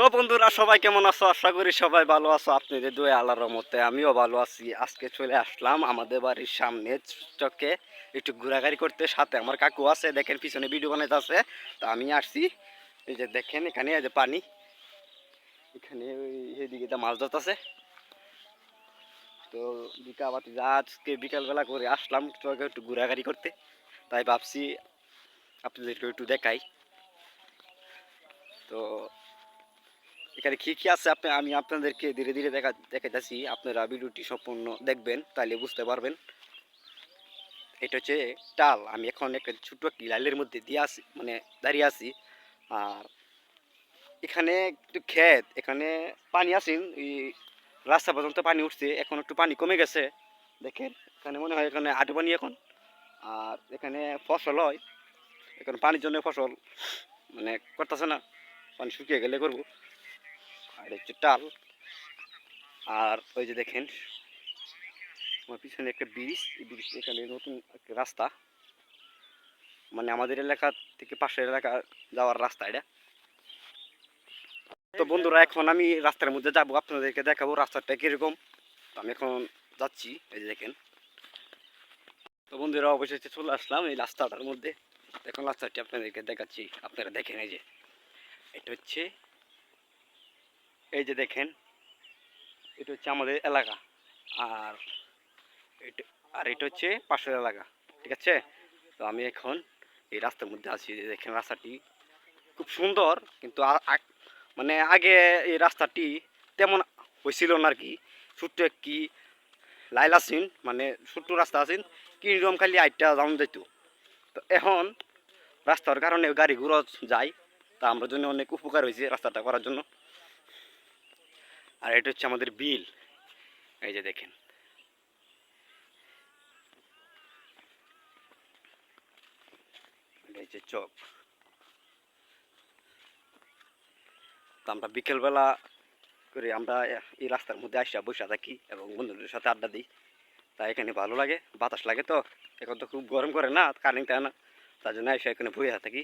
Hello বন্ধুরা, সবাই কেমন আছো? আশা করি সবাই ভালো আছো। আপনাদের দোয়া আল্লাহর রহমতে আমিও ভালো আছি। আজকে চলে আসলাম আমাদের বাড়ির সামনে চকে একটু ঘোরাঘুরি করতে। সাথে আমার কাকু আছে, দেখেন পিছনে ভিডিও বানাইতে আছে। তো আমি আসছি, এই যে দেখেন এখানে এই যে পানি, এখানে এইদিকে মাছ ধরতেছে। তো আজকে বিকালবেলা করে আসলাম চকে একটু ঘোরাঘুরি করতে, তাই ভাবছি আপনাদেরকে একটু দেখাই। তো এখানে কি কি আছে আমি আপনাদেরকে ধীরে ধীরে দেখাইতেছি। আপনারা ভিডিওটি সম্পূর্ণ দেখবেন, তাহলে বুঝতে পারবেন। এটা হচ্ছে টাল। আমি এখন একটা ছোট্ট একটি লাইলের মধ্যে দিয়ে আসি, মানে দাঁড়িয়ে আছি। আর এখানে একটু ক্ষেত, এখানে পানি আসেন, এই রাস্তা পর্যন্ত পানি উঠছে, এখন একটু পানি কমে গেছে। দেখেন এখানে মনে হয় এখানে আটু পানি এখন। আর এখানে ফসল হয়, এখন পানির জন্য ফসল মানে করতেছে না, পানি শুকিয়ে গেলে করবো। আর হচ্ছে টাল। আর ওই যে দেখেন আমার পিছনে একটা ব্রিজ, এই ব্রিজ এখানে নতুন একটা রাস্তা, মানে আমাদের এলাকা থেকে পাশের এলাকা যাওয়ার রাস্তা এটা। তো বন্ধুরা, এখন আমি রাস্তার মধ্যে যাবো, আপনাদেরকে দেখাবো রাস্তাটা কিরকম। তো আমি এখন যাচ্ছি, এই যে দেখেন। তো বন্ধুরা, অবশেষে চলে আসলাম এই রাস্তাটার মধ্যে। এখন রাস্তাটি আপনাদেরকে দেখাচ্ছি, আপনারা দেখেন। এই যে এটা হচ্ছে, এই যে দেখেন, এটা হচ্ছে আমাদের এলাকা। আর এটা এটা হচ্ছে পাশের এলাকা, ঠিক আছে। তো আমি এখন এই রাস্তার মধ্যে আছি, যে দেখেন রাস্তাটি খুব সুন্দর। কিন্তু মানে আগে এই রাস্তাটি তেমন হয়েছিল না আর কি। ছোট্ট একটি লাইল আসিন, মানে ছোট্ট রাস্তা আসিন, কিরকম খালি আইটা যাওয়া যেত। তো এখন রাস্তার কারণে গাড়ি ঘোড়া যায়, তা আমার জন্য অনেক উপকার হয়েছে রাস্তাটা করার জন্য। আর এটা হচ্ছে আমাদের বিল, এই যে দেখেন। এটা হচ্ছে চক। তো আমরা বিকেলবেলা করে আমরা এই রাস্তার মধ্যে আসা বসে থাকি এবং বন্ধুদের সাথে আড্ডা দিই। তাই এখানে ভালো লাগে, বাতাস লাগে। তো এখন তো খুব গরম করে না, কারেন্ট থাকে না, তার জন্য এসে এখানে বসে থাকি।